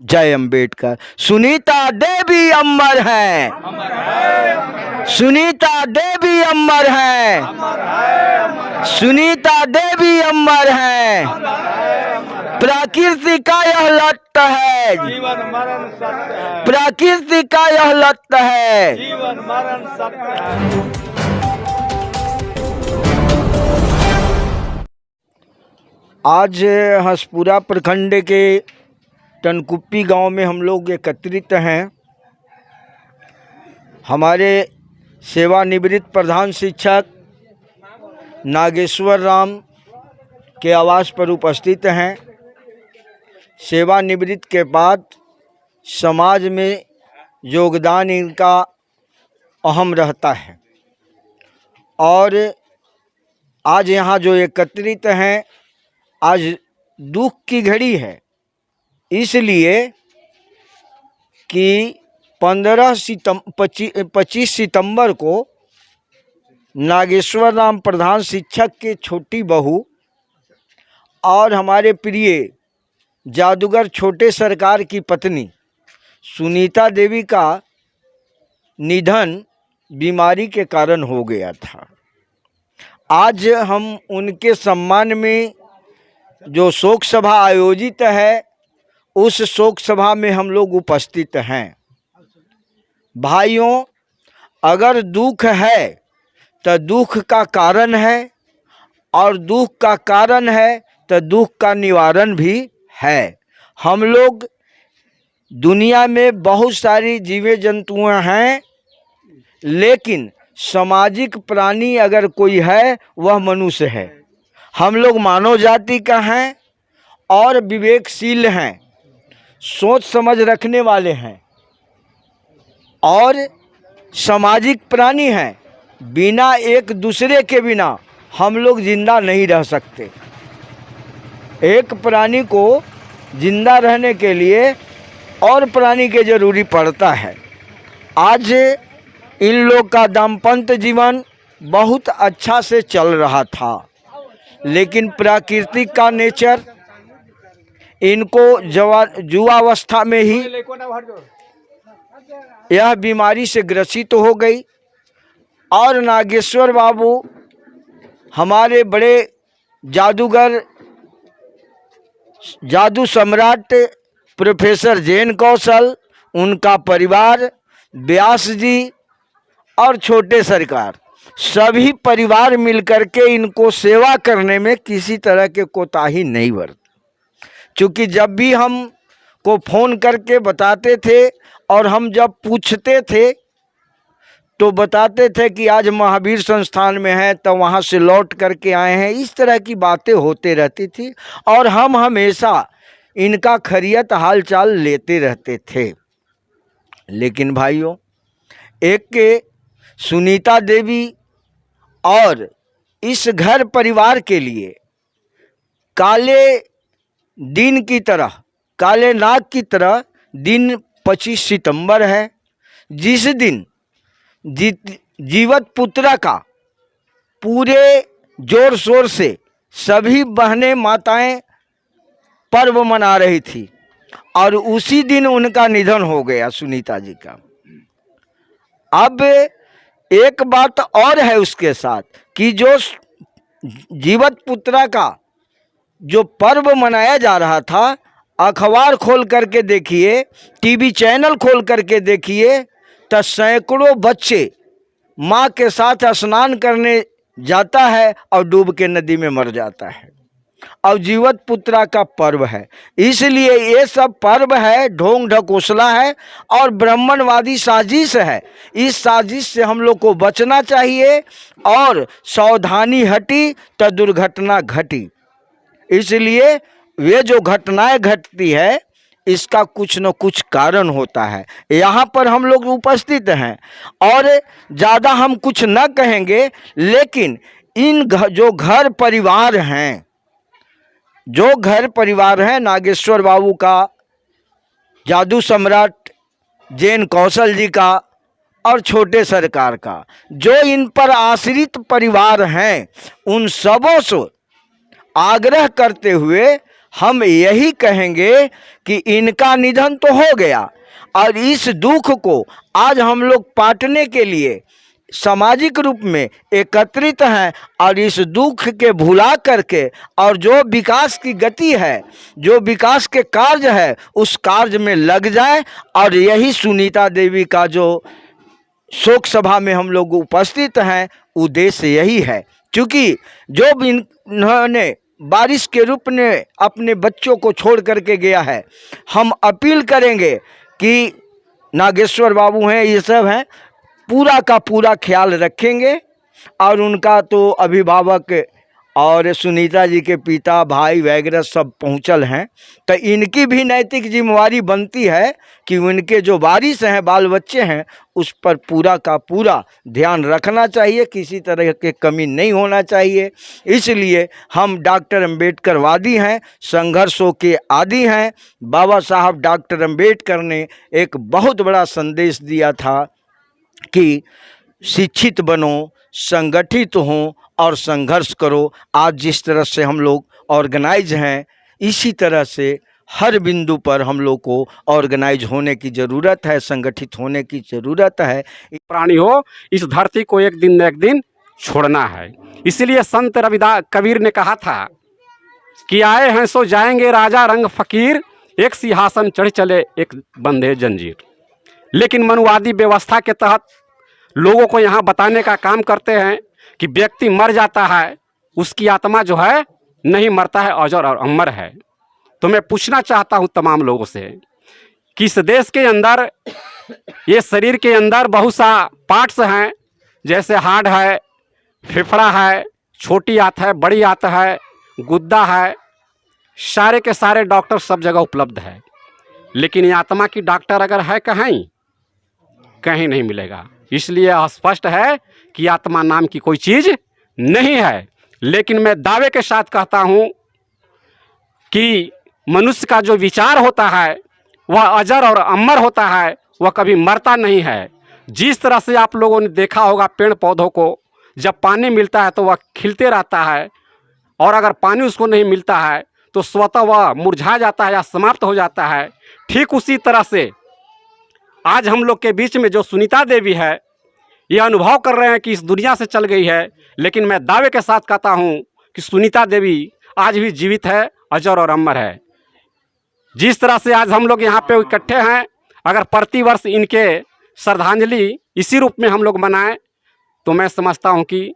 जय अम्बेडकर। सुनीता देवी अमर है, सुनीता देवी अमर है, सुनीता देवी अमर है। प्रकृति का यह लत है, जीवन मरण सत्य है, प्रकृति का यह लत है। जीवन मरण सत्य है। आज हंसपुरा प्रखंड के टनकुप्पी गांव में हम लोग एकत्रित हैं। हमारे सेवानिवृत्त प्रधान शिक्षक नागेश्वर राम के आवास पर उपस्थित हैं। सेवानिवृत्त के बाद समाज में योगदान इनका अहम रहता है और आज यहाँ जो एकत्रित हैं, आज दुख की घड़ी है, इसलिए कि 25 सितंबर को नागेश्वर राम प्रधान शिक्षक के छोटी बहू और हमारे प्रिय जादूगर छोटे सरकार की पत्नी सुनीता देवी का निधन बीमारी के कारण हो गया था। आज हम उनके सम्मान में जो शोक सभा आयोजित है, उस शोक सभा में हम लोग उपस्थित हैं। भाइयों, अगर दुख है तो दुख का कारण है और दुख का कारण है तो दुख का निवारण भी है। हम लोग दुनिया में बहुत सारी जीव जंतु हैं, लेकिन सामाजिक प्राणी अगर कोई है वह मनुष्य है। हम लोग मानव जाति का हैं और विवेकशील हैं, सोच समझ रखने वाले हैं और सामाजिक प्राणी हैं। बिना एक दूसरे के बिना हम लोग जिंदा नहीं रह सकते। एक प्राणी को जिंदा रहने के लिए और प्राणी के जरूरी पड़ता है। आज इन लोग का दाम्पत्य जीवन बहुत अच्छा से चल रहा था, लेकिन प्राकृतिक का नेचर इनको युवावस्था में ही यह बीमारी से ग्रसित हो गई और नागेश्वर बाबू हमारे बड़े जादूगर जादू सम्राट प्रोफेसर जैन कौशल, उनका परिवार, व्यास जी और छोटे सरकार, सभी परिवार मिलकर के इनको सेवा करने में किसी तरह के कोताही नहीं बरती। क्योंकि जब भी हम को फ़ोन करके बताते थे और हम जब पूछते थे तो बताते थे कि आज महावीर संस्थान में है, तो वहाँ से लौट करके आए हैं। इस तरह की बातें होते रहती थी और हम हमेशा इनका खैरियत हालचाल लेते रहते थे। लेकिन भाइयों, एक के सुनीता देवी और इस घर परिवार के लिए काले दिन की तरह, काले नाग की तरह दिन 25 सितंबर है, जिस दिन जीवत पुत्रा का पूरे जोर शोर से सभी बहनें माताएं पर्व मना रही थी और उसी दिन उनका निधन हो गया, सुनीता जी का। अब एक बात और है उसके साथ कि जो जीवत पुत्रा का जो पर्व मनाया जा रहा था, अखबार खोल करके देखिए, टीवी चैनल खोल करके देखिए, तो सैकड़ों बच्चे माँ के साथ स्नान करने जाता है और डूब के नदी में मर जाता है। और जीवत पुत्रा का पर्व है, इसलिए ये सब पर्व है, ढोंग ढकोसला है और ब्राह्मणवादी साजिश है। इस साजिश से हम लोग को बचना चाहिए और सावधानी हटी तो दुर्घटना घटी। इसलिए वे जो घटनाएं घटती है, इसका कुछ न कुछ कारण होता है। यहाँ पर हम लोग उपस्थित हैं और ज़्यादा हम कुछ न कहेंगे, लेकिन इन जो घर परिवार हैं, जो घर परिवार हैं नागेश्वर बाबू का, जादू सम्राट जैन कौशल जी का और छोटे सरकार का, जो इन पर आश्रित परिवार हैं, उन सबों से आग्रह करते हुए हम यही कहेंगे कि इनका निधन तो हो गया और इस दुख को आज हम लोग बांटने के लिए सामाजिक रूप में एकत्रित हैं और इस दुख के भुला करके और जो विकास की गति है, जो विकास के कार्य है, उस कार्य में लग जाए। और यही सुनीता देवी का जो शोक सभा में हम लोग उपस्थित हैं, उद्देश्य यही है। क्योंकि जो भी इन्होंने बारिश के रूप में अपने बच्चों को छोड़ करके गया है, हम अपील करेंगे कि नागेश्वर बाबू हैं, ये सब हैं, पूरा का पूरा ख्याल रखेंगे। और उनका तो अभिभावक और सुनीता जी के पिता भाई वगैरह सब पहुंचल हैं, तो इनकी भी नैतिक जिम्मेवारी बनती है कि उनके जो वारिस हैं, बाल बच्चे हैं, उस पर पूरा का पूरा ध्यान रखना चाहिए, किसी तरह के कमी नहीं होना चाहिए। इसलिए हम डॉक्टर अम्बेडकर वादी हैं, संघर्षों के आदी हैं। बाबा साहब डॉक्टर अम्बेडकर ने एक बहुत बड़ा संदेश दिया था कि शिक्षित बनो, संगठित हों और संघर्ष करो। आज जिस तरह से हम लोग ऑर्गेनाइज हैं, इसी तरह से हर बिंदु पर हम लोग को ऑर्गेनाइज होने की ज़रूरत है, संगठित होने की ज़रूरत है। प्राणी हो, इस धरती को एक दिन न एक दिन छोड़ना है। इसीलिए संत रविदास कबीर ने कहा था कि आए हैं सो जाएंगे, राजा रंग फकीर, एक सिंहासन चढ़ चले एक बंधे जंजीर। लेकिन मनुवादी व्यवस्था के तहत लोगों को यहाँ बताने का काम करते हैं कि व्यक्ति मर जाता है, उसकी आत्मा जो है नहीं मरता है, अजर और अमर है। तो मैं पूछना चाहता हूँ तमाम लोगों से कि इस देश के अंदर, ये शरीर के अंदर बहुत सा पार्ट्स हैं, जैसे हार्ट है, फेफड़ा है, छोटी आंत है, बड़ी आंत है, गुद्दा है, सारे के सारे डॉक्टर सब जगह उपलब्ध है। लेकिन ये आत्मा की डॉक्टर अगर है कहीं नहीं मिलेगा। इसलिए स्पष्ट है कि आत्मा नाम की कोई चीज़ नहीं है। लेकिन मैं दावे के साथ कहता हूँ कि मनुष्य का जो विचार होता है वह अजर और अमर होता है, वह कभी मरता नहीं है। जिस तरह से आप लोगों ने देखा होगा पेड़ पौधों को, जब पानी मिलता है तो वह खिलते रहता है, और अगर पानी उसको नहीं मिलता है तो स्वतः वह मुरझा जाता है या समाप्त हो जाता है। ठीक उसी तरह से आज हम लोग के बीच में जो सुनीता देवी है, ये अनुभव कर रहे हैं कि इस दुनिया से चल गई है, लेकिन मैं दावे के साथ कहता हूँ कि सुनीता देवी आज भी जीवित है, अजर और अमर है। जिस तरह से आज हम लोग यहाँ पे इकट्ठे हैं, अगर प्रतिवर्ष इनके श्रद्धांजलि इसी रूप में हम लोग मनाएं, तो मैं समझता हूँ कि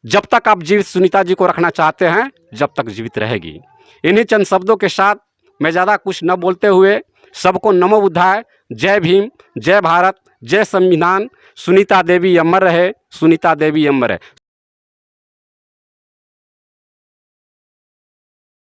जब तक आप जीवित सुनीता जी को रखना चाहते हैं, जब तक जीवित रहेगी। इन्हीं चंद शब्दों के साथ मैं ज़्यादा कुछ न बोलते हुए सबको नमो बुद्धाय, जय भीम, जय भारत, जय संविधान। सुनीता देवी अमर रहे, सुनीता देवी अमर है।